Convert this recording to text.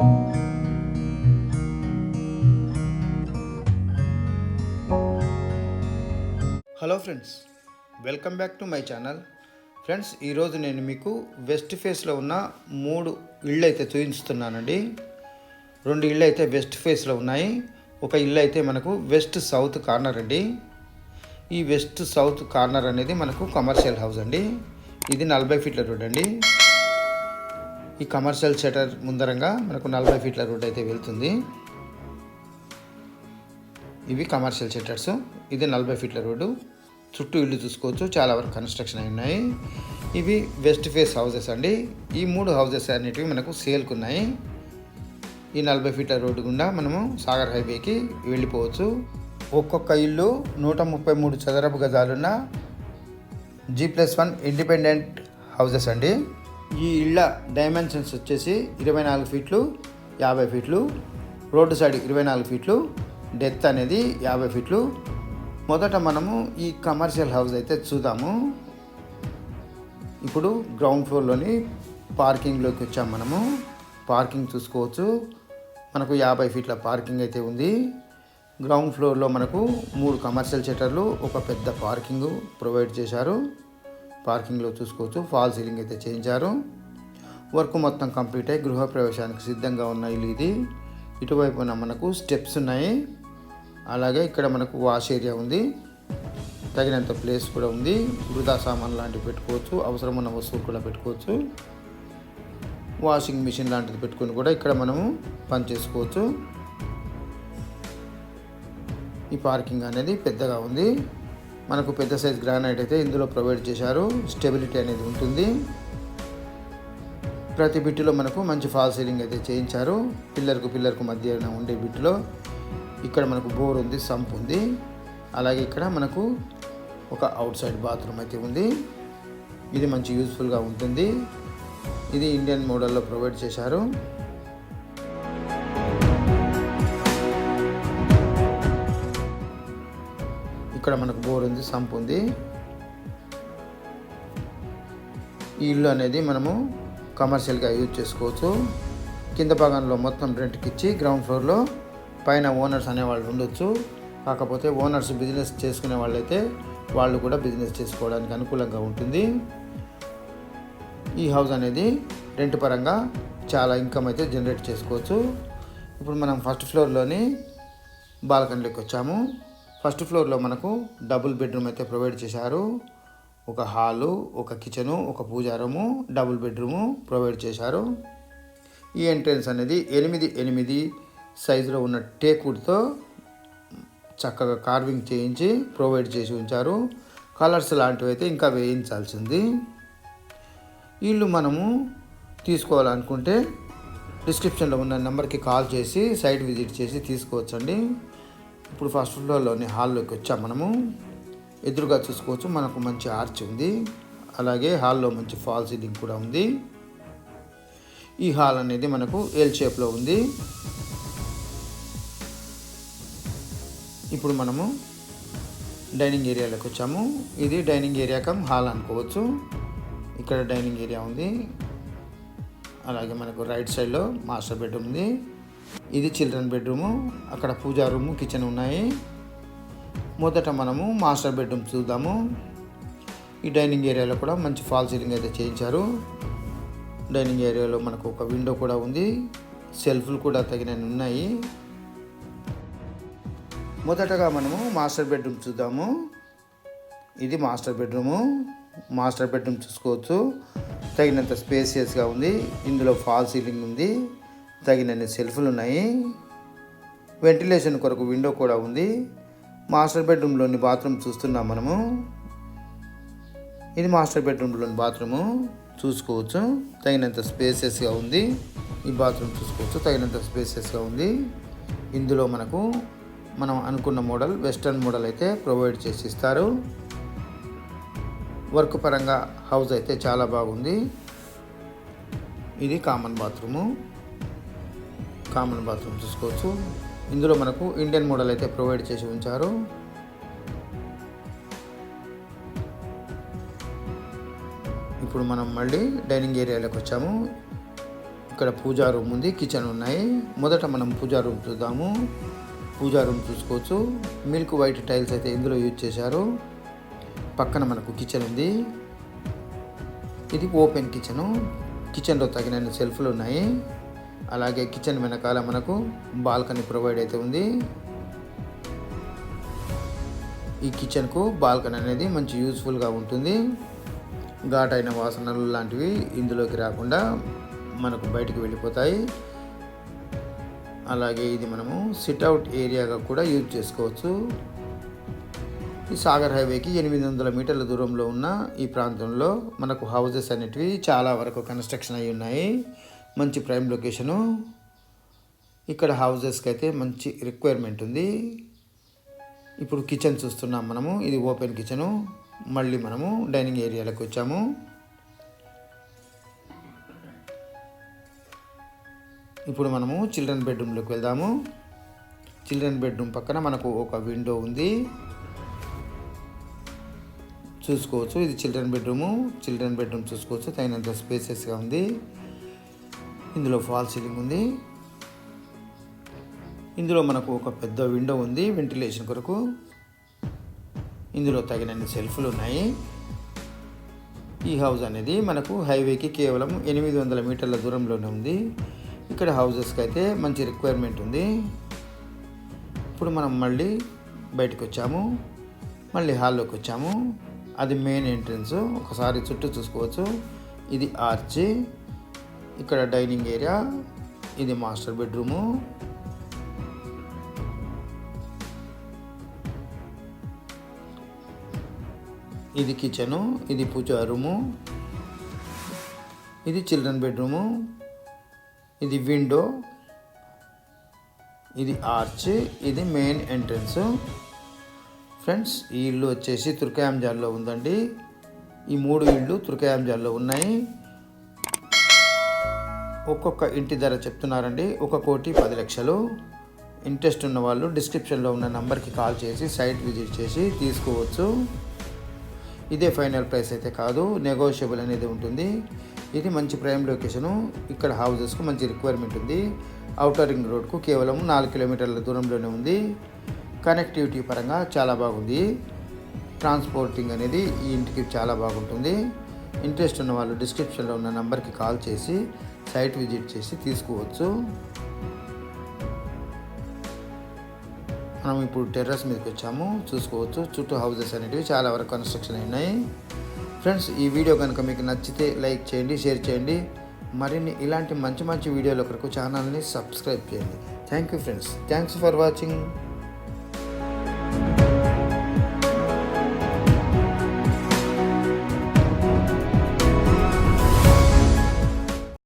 Hello friends, welcome back to my channel. Friends, ఈరోజు నేను మీకు వెస్ట్ ఫేస్లో ఉన్న 3 ఇళ్ళు అయితే చూపిస్తున్నానండి. 2 ఇళ్ళు అయితే వెస్ట్ ఫేస్లో ఉన్నాయి. ఒక ఇల్లు అయితే మనకు వెస్ట్ సౌత్ కార్నర్ అండి. ఈ వెస్ట్ సౌత్ కార్నర్ అనేది మనకు కమర్షియల్ హౌస్ అండి. ఇది 40 ఫీట్ల రోడ్ అండి. ఈ కమర్షియల్ షటర్ ముందరంగా మనకు 40 ఫీట్ల రోడ్ అయితే వెళ్తుంది. ఇవి కమర్షియల్ షట్టర్స్. ఇది 40 ఫీట్ల రోడ్డు. చుట్టూ ఇల్లు చూసుకోవచ్చు, చాలా వరకు కన్స్ట్రక్షన్ అయి ఉన్నాయి. ఇవి వెస్ట్ ఫేస్ హౌజెస్ అండి. ఈ 3 హౌజెస్ అనేటివి మనకు సేల్కి ఉన్నాయి. ఈ 40 ఫీట్ల రోడ్డు గుండా మనము సాగర్ హైవేకి వెళ్ళిపోవచ్చు. ఒక్కొక్క ఇల్లు 133 చదరపు గజాలున్న G+1 ఇండిపెండెంట్ హౌజెస్ అండి. ఈ ఇళ్ళ డైమెన్షన్స్ వచ్చేసి 24 ఫీట్లు 50 ఫీట్లు, రోడ్డు సైడ్ 24 ఫీట్లు, డెప్త్ అనేది 50 ఫీట్లు. మొదట మనము ఈ కమర్షియల్ హౌస్ అయితే చూద్దాము. ఇప్పుడు గ్రౌండ్ ఫ్లోర్లోని పార్కింగ్లోకి వచ్చాము. మనము పార్కింగ్ చూసుకోవచ్చు. మనకు 50 ఫీట్ల పార్కింగ్ అయితే ఉంది. గ్రౌండ్ ఫ్లోర్లో మనకు 3 కమర్షియల్ షట్టర్లు, ఒక పెద్ద పార్కింగ్ ప్రొవైడ్ చేశారు. పార్కింగ్లో చూసుకోవచ్చు. ఫాల్ సీలింగ్ అయితే చేయించారు. వర్క్ మొత్తం కంప్లీట్ అయ్యి గృహప్రవేశానికి సిద్ధంగా ఉన్న ఇల్లు ఇది. ఇటువైపున మనకు స్టెప్స్ ఉన్నాయి. అలాగే ఇక్కడ మనకు వాష్ ఏరియా ఉంది. తగినంత ప్లేస్ కూడా ఉంది. వృధా సామాన్ లాంటివి పెట్టుకోవచ్చు, అవసరం ఉన్న వస్తువులు కూడా పెట్టుకోవచ్చు. వాషింగ్ మిషన్ లాంటిది పెట్టుకొని కూడా ఇక్కడ మనము పని చేసుకోవచ్చు. ఈ పార్కింగ్ అనేది పెద్దగా ఉంది. మనకు పెద్ద సైజ్ గ్రానైట్ అయితే ఇందులో ప్రొవైడ్ చేశారు. స్టెబిలిటీ అనేది ఉంటుంది. ప్రతి బిట్టులో మనకు మంచి ఫాల్ సీలింగ్ అయితే చేయించారు. పిల్లర్కు మధ్య ఉండే బిట్టులో ఇక్కడ మనకు బోర్ ఉంది, సంప్ ఉంది. అలాగే ఇక్కడ మనకు ఒక అవుట్ సైడ్ బాత్రూమ్ అయితే ఉంది. ఇది మంచి యూస్ఫుల్గా ఉంటుంది. ఇది ఇండియన్ మోడల్లో ప్రొవైడ్ చేశారు. ఇక్కడ మనకు బోర్ ఉంది, సంప్ ఉంది. ఈ ఇల్లు అనేది మనము కమర్షియల్గా యూజ్ చేసుకోవచ్చు. కింద భాగంలో మొత్తం రెంట్కి ఇచ్చి గ్రౌండ్ ఫ్లోర్లో పైన ఓనర్స్ అనేవాళ్ళు ఉండొచ్చు. కాకపోతే ఓనర్స్ బిజినెస్ చేసుకునే వాళ్ళైతే వాళ్ళు కూడా బిజినెస్ చేసుకోవడానికి అనుకూలంగా ఉంటుంది. ఈ హౌస్ అనేది రెంట్ పరంగా చాలా ఇన్కమ్ అయితే జనరేట్ చేసుకోవచ్చు. ఇప్పుడు మనం ఫస్ట్ ఫ్లోర్లోని బాల్కనీలోకి వచ్చాము. ఫస్ట్ ఫ్లోర్లో మనకు డబుల్ బెడ్రూమ్ అయితే ప్రొవైడ్ చేశారు. ఒక హాలు, ఒక కిచెను, ఒక పూజా రూము, డబుల్ బెడ్రూము ప్రొవైడ్ చేశారు. ఈ ఎంట్రన్స్ అనేది 8x8 సైజులో ఉన్న టేక్వుడ్తో చక్కగా కార్వింగ్ చేయించి ప్రొవైడ్ చేసి ఉంచారు. కలర్స్ లాంటివి అయితే ఇంకా వేయించాల్సింది. ఇల్లు మనము తీసుకోవాలనుకుంటే డిస్క్రిప్షన్లో ఉన్న నెంబర్కి కాల్ చేసి సైట్ విజిట్ చేసి తీసుకోవచ్చండి. ఇప్పుడు ఫస్ట్ ఫ్లోర్లోని హాల్లోకి వచ్చాం. మనము ఎదురుగా చూసుకోవచ్చు. మనకు మంచి ఆర్చ్ ఉంది. అలాగే హాల్లో మంచి ఫాల్ సీలింగ్ కూడా ఉంది. ఈ హాల్ అనేది మనకు ఎల్ షేప్లో ఉంది. ఇప్పుడు మనము డైనింగ్ ఏరియాలోకి వచ్చాము. ఇది డైనింగ్ ఏరియా కమ్ హాల్ అనుకోవచ్చు. ఇక్కడ డైనింగ్ ఏరియా ఉంది. అలాగే మనకు రైట్ సైడ్లో మాస్టర్ బెడ్రూమ్ ఉంది. ఇది చిల్డ్రన్ బెడ్రూము. అక్కడ పూజా రూము, కిచెన్ ఉన్నాయి. మొదట మనము మాస్టర్ బెడ్రూమ్ చూద్దాము. ఈ డైనింగ్ ఏరియాలో కూడా మంచి ఫాల్ సీలింగ్ అయితే చేయించారు. డైనింగ్ ఏరియాలో మనకు ఒక విండో కూడా ఉంది. సెల్ఫ్లు కూడా తగినన్ని ఉన్నాయి. మొదటగా మనము మాస్టర్ బెడ్రూమ్ చూద్దాము. ఇది మాస్టర్ బెడ్రూము. మాస్టర్ బెడ్రూమ్ చూసుకోవచ్చు. తగినంత స్పేసియస్గా ఉంది. ఇందులో ఫాల్ సీలింగ్ ఉంది. తగినన్ని సెల్ఫ్లు ఉన్నాయి. వెంటిలేషన్ కొరకు విండో కూడా ఉంది. మాస్టర్ బెడ్రూమ్లోని బాత్రూమ్ చూస్తున్నాం మనము. ఇది మాస్టర్ బెడ్రూమ్లోని బాత్రూము చూసుకోవచ్చు. తగినంత స్పేసియస్గా ఉంది. ఈ బాత్రూమ్ చూసుకోవచ్చు. తగినంత స్పేసియస్గా ఉంది. ఇందులో మనకు మనం అనుకున్న మోడల్ వెస్టర్న్ మోడల్ అయితే ప్రొవైడ్ చేసి ఇస్తారు. వర్క్ పరంగా హౌస్ అయితే చాలా బాగుంది. ఇది కామన్ బాత్రూము. కామన్ బాత్రూమ్ చూసుకోవచ్చు. ఇందులో మనకు ఇండియన్ మోడల్ అయితే ప్రొవైడ్ చేసి ఉంచారు. ఇప్పుడు మనం మళ్ళీ డైనింగ్ ఏరియాలోకి వచ్చాము. ఇక్కడ పూజా రూమ్ ఉంది, కిచెన్ ఉన్నాయి. మొదట మనం పూజా రూమ్ చూద్దాము. పూజా రూమ్ చూసుకోవచ్చు. మిల్క్ వైట్ టైల్స్ అయితే ఇందులో యూజ్ చేశారు. పక్కన మనకు కిచెన్ ఉంది. ఇది ఓపెన్ కిచెను. కిచెన్లో తగినన్ని సెల్ఫ్లు ఉన్నాయి. అలాగే కిచెన్ వెనకాల మనకు బాల్కనీ ప్రొవైడ్ అయితే ఉంది. ఈ కిచెన్కు బాల్కనీ అనేది మంచి యూజ్ఫుల్గా ఉంటుంది. ఘాటైన వాసనలు లాంటివి ఇందులోకి రాకుండా మనకు బయటికి వెళ్ళిపోతాయి. అలాగే ఇది మనము సిట్అవుట్ ఏరియాగా కూడా యూజ్ చేసుకోవచ్చు. ఈ సాగర్ హైవేకి 800 మీటర్ల దూరంలో ఉన్న ఈ ప్రాంతంలో మనకు హౌజెస్ అనేటివి చాలా వరకు కన్స్ట్రక్షన్ అయి ఉన్నాయి. మంచి ప్రైమ్ లొకేషను. ఇక్కడ హౌజెస్కి అయితే మంచి రిక్వైర్మెంట్ ఉంది. ఇప్పుడు కిచెన్ చూస్తున్నాం మనము. ఇది ఓపెన్ కిచెను. మళ్ళీ మనము డైనింగ్ ఏరియాలోకి వచ్చాము. ఇప్పుడు మనము చిల్డ్రన్ బెడ్రూమ్లోకి వెళ్దాము. చిల్డ్రన్ బెడ్రూమ్ పక్కన మనకు ఒక విండో ఉంది, చూసుకోవచ్చు. ఇది చిల్డ్రన్ బెడ్రూమ్ చూసుకోవచ్చు. తగినంత స్పేసెస్గా ఉంది. ఇందులో ఫాల్ సీలింగ్ ఉంది. ఇందులో మనకు ఒక పెద్ద విండో ఉంది వెంటిలేషన్ కొరకు. ఇందులో తగినన్ని సెల్ఫ్లు ఉన్నాయి. ఈ హౌస్ అనేది మనకు హైవేకి కేవలం 800 మీటర్ల దూరంలోనే ఉంది. ఇక్కడ హౌజెస్కి అయితే మంచి రిక్వైర్మెంట్ ఉంది. ఇప్పుడు మనం మళ్ళీ బయటకు వచ్చాము. మళ్ళీ హాల్లోకి వచ్చాము. అది మెయిన్ ఎంట్రన్స్. ఒకసారి చుట్టూ చూసుకోవచ్చు. ఇది ఆర్చి. ఇక్కడ డైనింగ్ ఏరియా. ఇది మాస్టర్ బెడ్రూము. ఇది కిచెను. ఇది పూజా రూము. ఇది చిల్డ్రన్ బెడ్రూము. ఇది విండో. ఇది ఆర్చ్. ఇది మెయిన్ ఎంట్రన్స్. ఫ్రెండ్స్, ఈ ఇల్లు వచ్చేసి తుర్కయాంజాల్లో ఉందండి. ఈ 3 ఇళ్ళు తుర్కయాంజాల్లో ఉన్నాయి. ఒక్కొక్క ఇంటి ధర చెప్తున్నారండి 1,10,00,000. ఇంట్రెస్ట్ ఉన్న వాళ్ళు డిస్క్రిప్షన్లో ఉన్న నంబర్కి కాల్ చేసి సైట్ విజిట్ చేసి తీసుకోవచ్చు. ఇదే ఫైనల్ ప్రైస్ అయితే కాదు, నెగోషియబుల్ అనేది ఉంటుంది. ఇది మంచి ప్రైమ్ లొకేషను. ఇక్కడ హౌజెస్కు మంచి రిక్వైర్మెంట్ ఉంది. ఔటర్ రింగ్ రోడ్కు కేవలం 4 కిలోమీటర్ల దూరంలోనే ఉంది. కనెక్టివిటీ పరంగా చాలా బాగుంది. ట్రాన్స్పోర్టింగ్ అనేది ఈ ఇంటికి చాలా బాగుంటుంది. ఇంట్రెస్ట్ ఉన్న వాళ్ళు డిస్క్రిప్షన్లో ఉన్న నంబర్కి కాల్ చేసి సైట్ విజిట్ చేసి తీసుకోవచ్చు. మనం ఇప్పుడు టెర్రస్ మీదకి వచ్చాము. చూసుకోవచ్చు. చుట్టూ హౌజెస్ అనేటివి చాలా వరకు కన్స్ట్రక్షన్ అయినాయి. ఫ్రెండ్స్, ఈ వీడియో కనుక మీకు నచ్చితే లైక్ చేయండి, షేర్ చేయండి. మరిన్ని ఇలాంటి మంచి వీడియోల కొరకు ఛానల్ని సబ్స్క్రైబ్ చేయండి. Thank you friends. Thanks for watching.